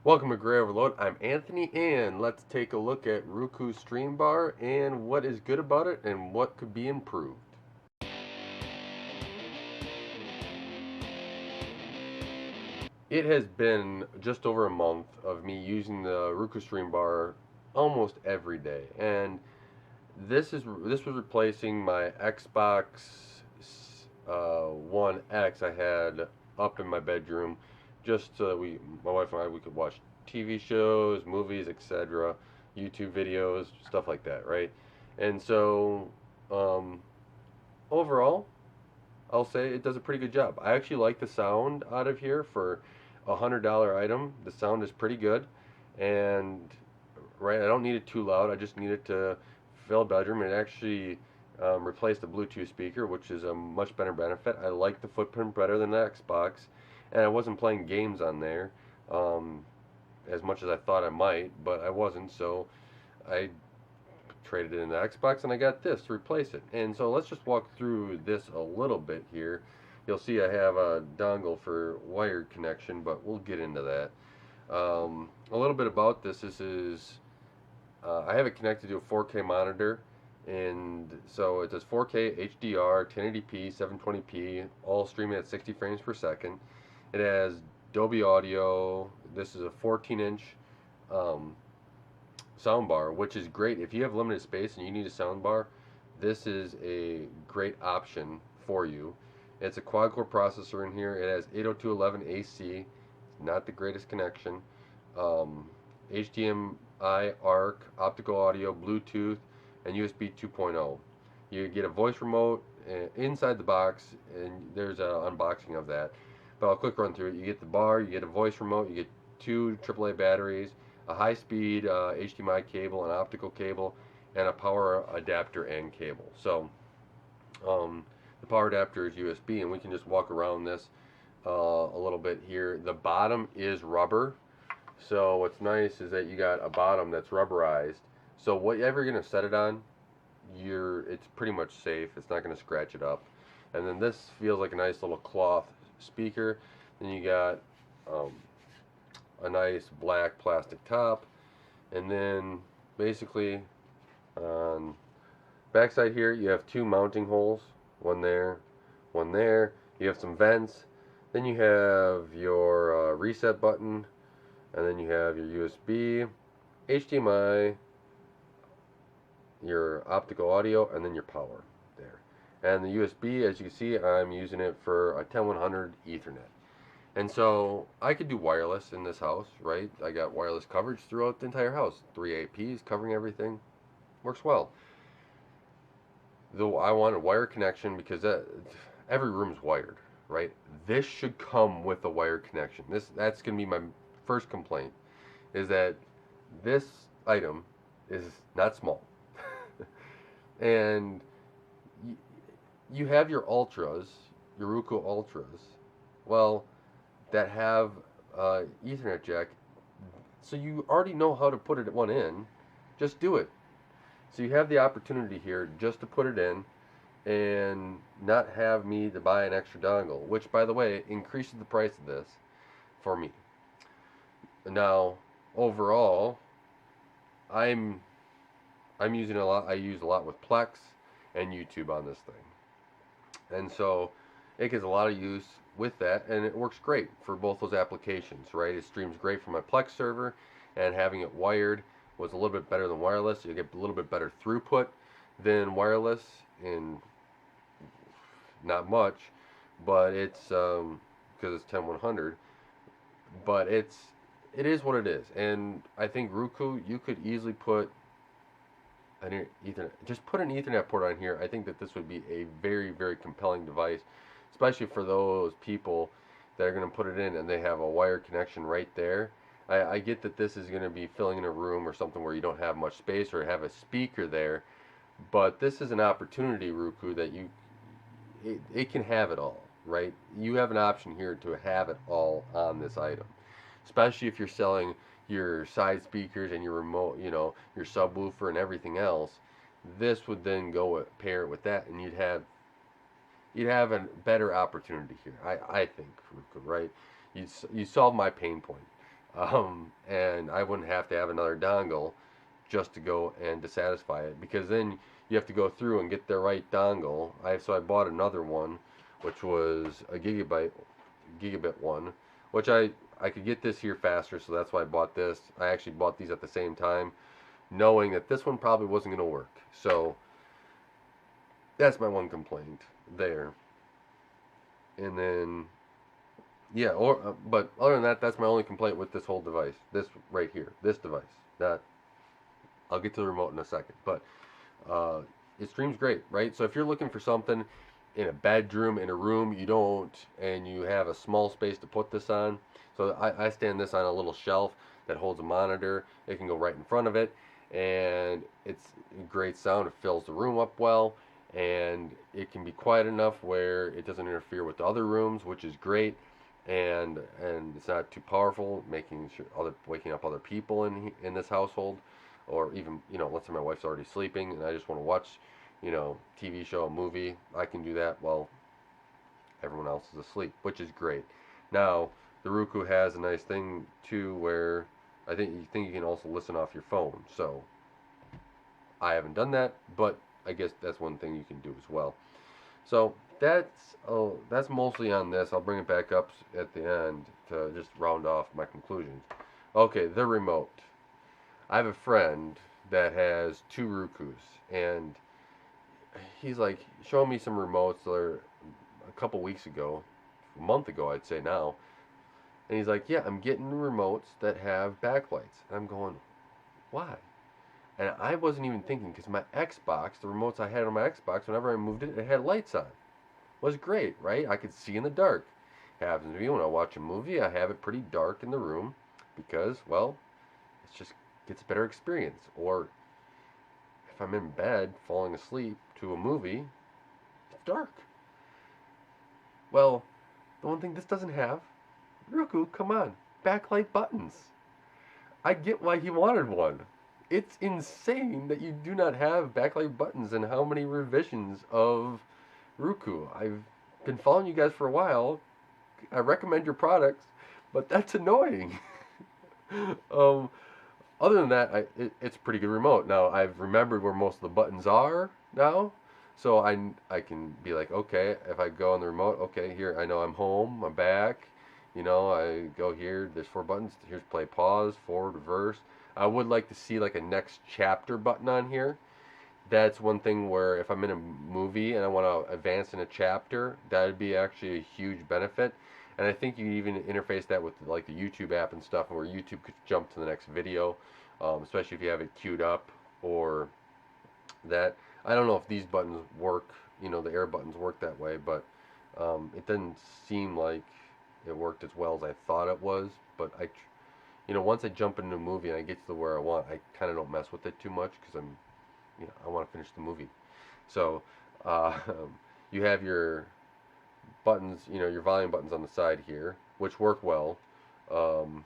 Welcome to Gray Overload. I'm Anthony, and let's take a look at Roku Streambar and what is good about it and what could be improved. It has been just over a month of me using the Roku Streambar almost every day, and this was replacing my Xbox One X I had up in my bedroom, just so that my wife and I, we could watch TV shows, movies, etc., YouTube videos, stuff like that, right? And so, um, overall, I'll say it does a pretty good job. I actually like the sound out of here for $100 item. The sound is pretty good, and right, I don't need it too loud. I just need it to fill a bedroom. It actually replaced the Bluetooth speaker, which is a much better benefit. I like the footprint better than the Xbox, and I wasn't playing games on there um, as much as I thought I might, but I wasn't. So I traded it in the Xbox, and I got this to replace it. And so let's just walk through this a little bit here. You'll see I have a dongle for wired connection, but we'll get into that. A little bit about this. I have it connected to a 4K monitor, and so it does 4K HDR, 1080p, 720p, all streaming at 60 frames per second. It has Dolby Audio. This is a 14-inch um, soundbar, which is great if you have limited space and you need a soundbar. This is a great option for you. It's a quad-core processor in here. It has 802.11 AC. Not the greatest connection. Um, HDMI, ARC, optical audio, Bluetooth, and USB 2.0. You get a voice remote inside the box, and there's an unboxing of that. But I'll quick run through it. You get the bar, you get a voice remote, you get two AAA batteries, a high-speed HDMI cable, an optical cable, and a power adapter and cable. So the power adapter is USB, and we can just walk around this a little bit here. The bottom is rubber, so what's nice is that you got a bottom that's rubberized. So whatever you're gonna set it on, it's pretty much safe. It's not gonna scratch it up. And then this feels like a nice little cloth speaker. Then you got um, a nice black plastic top, and then basically on backside here you have two mounting holes, one there, one there. You have some vents. Then you have your reset button, and then you have your USB, HDMI, your optical audio, and then your power there. And the USB, as you can see, I'm using it for a 10100 Ethernet. And so I could do wireless in this house, right? I got wireless coverage throughout the entire house. 3 APs covering everything. Works well. Though I want a wire connection because every room's wired, right? This should come with a wire connection. That's going to be my first complaint, is that this item is not small. And you have your Ultras, your Roku Ultras, well, that have Ethernet jack, so you already know how to put one in. Just do it. So you have the opportunity here just to put it in and not have me to buy an extra dongle, which, by the way, increases the price of this for me. Now, overall, I'm I'm using a lot. I use a lot with Plex and YouTube on this thing, and so it gets a lot of use with that, and it works great for both those applications. Right, it streams great from my Plex server, and having it wired was a little bit better than wireless. You get a little bit better throughput than wireless, in not much, but it's because it's 10100. But it is what it is, and I think Roku, you could easily put an Ethernet. Just put an Ethernet port on here. I think that this would be a very, very compelling device, especially for those people that are going to put it in and they have a wired connection right there. I get that this is going to be filling in a room or something where you don't have much space or have a speaker there, but this is an opportunity, Roku, that it can have it all, right? You have an option here to have it all on this item, especially if you're selling your side speakers and your remote, your subwoofer and everything else. This would then go pair it with that, and you'd have a better opportunity here. I think, right? You solve my pain point. And I wouldn't have to have another dongle just to go and to satisfy it, because then you have to go through and get the right dongle. So I bought another one, which was a gigabit one, which I could get this here faster, so that's why I bought this. I actually bought these at the same time, knowing that this one probably wasn't going to work. So that's my one complaint there. And then yeah, but other than that, that's my only complaint with this whole device. This right here, this device. That I'll get to the remote in a second, but uh, it streams great, right? So if you're looking for something in a bedroom, in a room, and you have a small space to put this on. So I stand this on a little shelf that holds a monitor. It can go right in front of it, and it's great sound. It fills the room up well, and it can be quiet enough where it doesn't interfere with the other rooms, which is great. And it's not too powerful, making sure waking up other people in this household, or even, let's say my wife's already sleeping and I just want to watch, TV show, a movie. I can do that while everyone else is asleep, which is great. Now, the Roku has a nice thing too, where I think you can also listen off your phone. So I haven't done that, but I guess that's one thing you can do as well. So that's mostly on this. I'll bring it back up at the end to just round off my conclusions. Okay, the remote. I have a friend that has two Rokus, and he's like showing me some remotes that are a couple weeks ago, a month ago, I'd say now. And he's like, "Yeah, I'm getting remotes that have backlights." And I'm going, "Why?" And I wasn't even thinking, because my Xbox, the remotes I had on my Xbox, whenever I moved it, it had lights on. It was great, right? I could see in the dark. It happens to me when I watch a movie, I have it pretty dark in the room because, well, it just gets a better experience. Or if I'm in bed falling asleep to a movie, it's dark. Well, the one thing this doesn't have, Roku, come on, backlight buttons. I get why he wanted one. It's insane that you do not have backlight buttons in how many revisions of Roku. I've been following you guys for a while. I recommend your products, but that's annoying. um, Other than that, it's a pretty good remote. Now I've remembered where most of the buttons are now, so I can be like, okay, if I go on the remote, okay, here I know I'm home, I'm back. I go here. There's four buttons. Here's play, pause, forward, reverse. I would like to see like a next chapter button on here. That's one thing where if I'm in a movie and I want to advance in a chapter, that would be actually a huge benefit. And I think you even interface that with like the YouTube app and stuff, where YouTube could jump to the next video, especially if you have it queued up or that. I don't know if these buttons work, the air buttons work that way, but it didn't seem like it worked as well as I thought it was. But once I jump into a movie and I get to where I want, I kind of don't mess with it too much because I want to finish the movie. So uh, you have your buttons, your volume buttons on the side here, which work well. Um,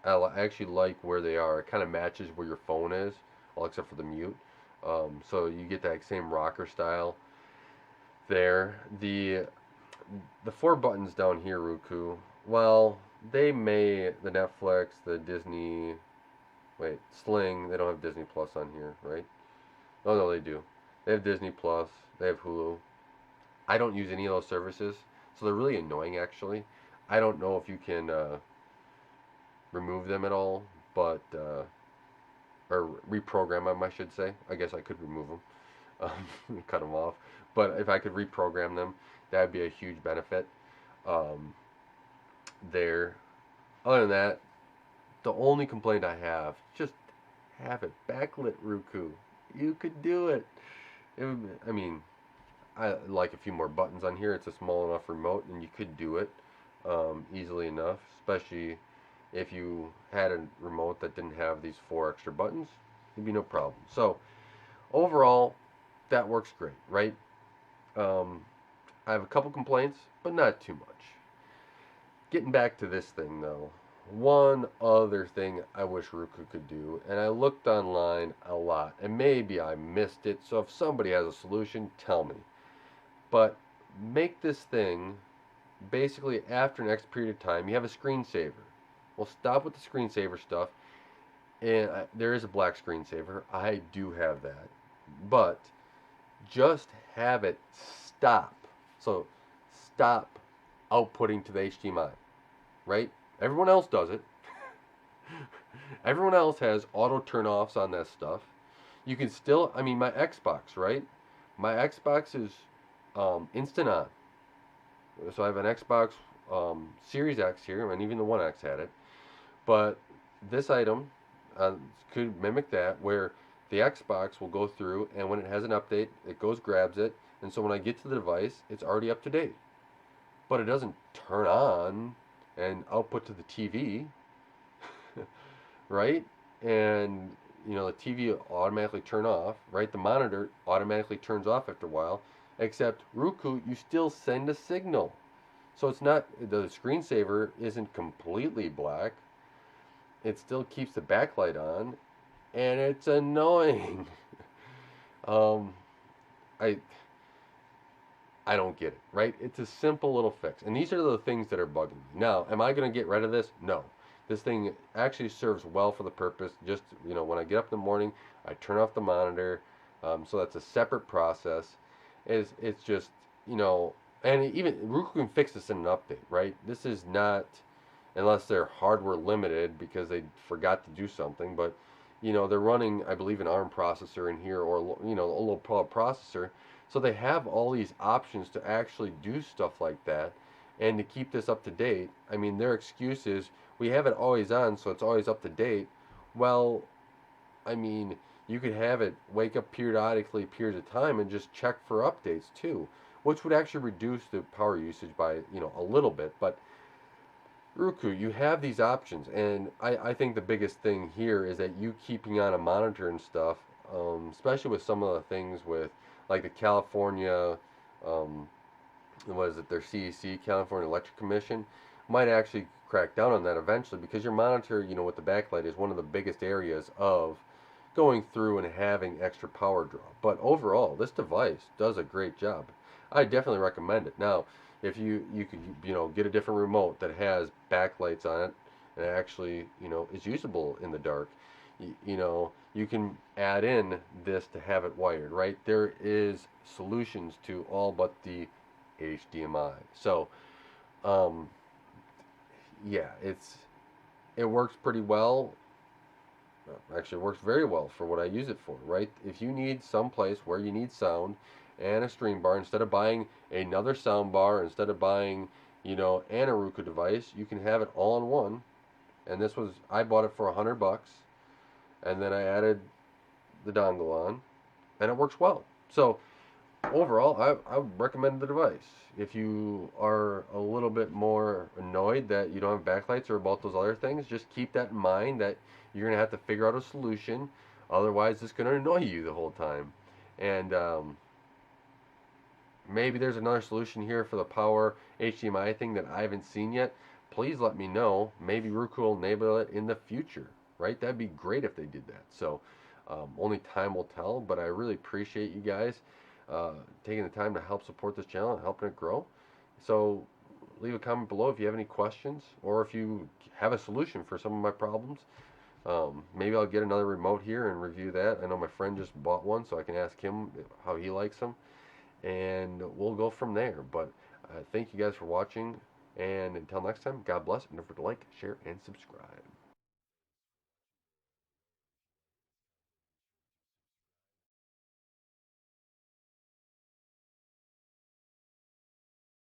I actually like where they are. It kind of matches where your phone is, all except for the mute. So you get that same rocker style there. The four buttons down here, Roku. Well, the Netflix, the Disney, wait, Sling. They don't have Disney Plus on here, right? Oh no, they do. They have Disney Plus. They have Hulu. I don't use any of those services, so they're really annoying actually. I don't know if you can remove them at all, but or reprogram them, I should say. I guess I could remove them, cut them off. But if I could reprogram them, that would be a huge benefit. Um, there. Other than that, the only complaint I have, just have it backlit, Roku. You could do it. I mean, I like a few more buttons on here. It's a small enough remote, and you could do it easily enough, especially if you had a remote that didn't have these four extra buttons. It'd be no problem. So overall, that works great, right? Um, I have a couple complaints, but not too much. Getting back to this thing though, one other thing I wish Roku could do, and I looked online a lot, and maybe I missed it, so if somebody has a solution, tell me. But make this thing basically after an X period of time, you have a screensaver. We'll stop with the screensaver stuff. And there is a black screensaver. I do have that. But just have it stop. So stop outputting to the HDMI, right? Everyone else does it. Everyone else has auto turn offs on that stuff. You can still, I mean, my Xbox, right? My Xbox is instant on. So I have an Xbox Series X here, and even the One X had it. But this item uh, could mimic that, where the Xbox will go through, and when it has an update, it goes, grabs it, and so when I get to the device, it's already up to date. But it doesn't turn on and output to the TV, right? And the TV automatically turn off, right? The monitor automatically turns off after a while. Except Roku, you still send a signal, so it's not, the screensaver isn't completely black. It still keeps the backlight on, and it's annoying. um, I I don't get it, right? It's a simple little fix, and these are the things that are bugging me. Now, am I going to get rid of this? No. This thing actually serves well for the purpose. Just when I get up in the morning, I turn off the monitor, so that's a separate process. It's just and even Roku can fix this in an update, right? This is not, unless they're hardware limited because they forgot to do something. But they're running, I believe, an ARM processor in here, or a low power processor, so they have all these options to actually do stuff like that, and to keep this up to date. I mean, their excuse is we have it always on, so it's always up to date. Well, I mean, you could have it wake up periodically, periods of time, and just check for updates too, which would actually reduce the power usage by a little bit. But Roku, you have these options, and I think the biggest thing here is that you keeping on a monitor and stuff, especially with some of the things with like the California, um, what is it, their CEC, California Electric Commission, might actually crack down on that eventually, because your monitor, with the backlight, is one of the biggest areas of going through and having extra power draw. But overall, this device does a great job. I definitely recommend it. Now, if you could get a different remote that has backlights on it and actually is usable in the dark, you can add in this to have it wired, right? There is solutions to all but the HDMI. So um, yeah, it works pretty well. Actually, it works very well for what I use it for, right? If you need some place where you need sound and a stream bar, instead of buying another sound bar, instead of buying, an a Roku device, you can have it all in one. And I bought it for $100, and then I added the dongle on, and it works well. So overall, I would recommend the device. If you are a little bit more annoyed that you don't have backlights or about those other things, just keep that in mind, that you're going to have to figure out a solution. Otherwise, it's going to annoy you the whole time. And maybe there's another solution here for the power HDMI thing that I haven't seen yet. Please let me know. Maybe Roku will enable it in the future, right? That'd be great if they did that. So only time will tell, but I really appreciate you guys taking the time to help support this channel and helping it grow. So leave a comment below if you have any questions, or if you have a solution for some of my problems. Maybe I'll get another remote here and review that. I know my friend just bought one, so I can ask him how he likes them, and we'll go from there. But thank you guys for watching, and until next time, God bless, and don't forget to like, share, and subscribe.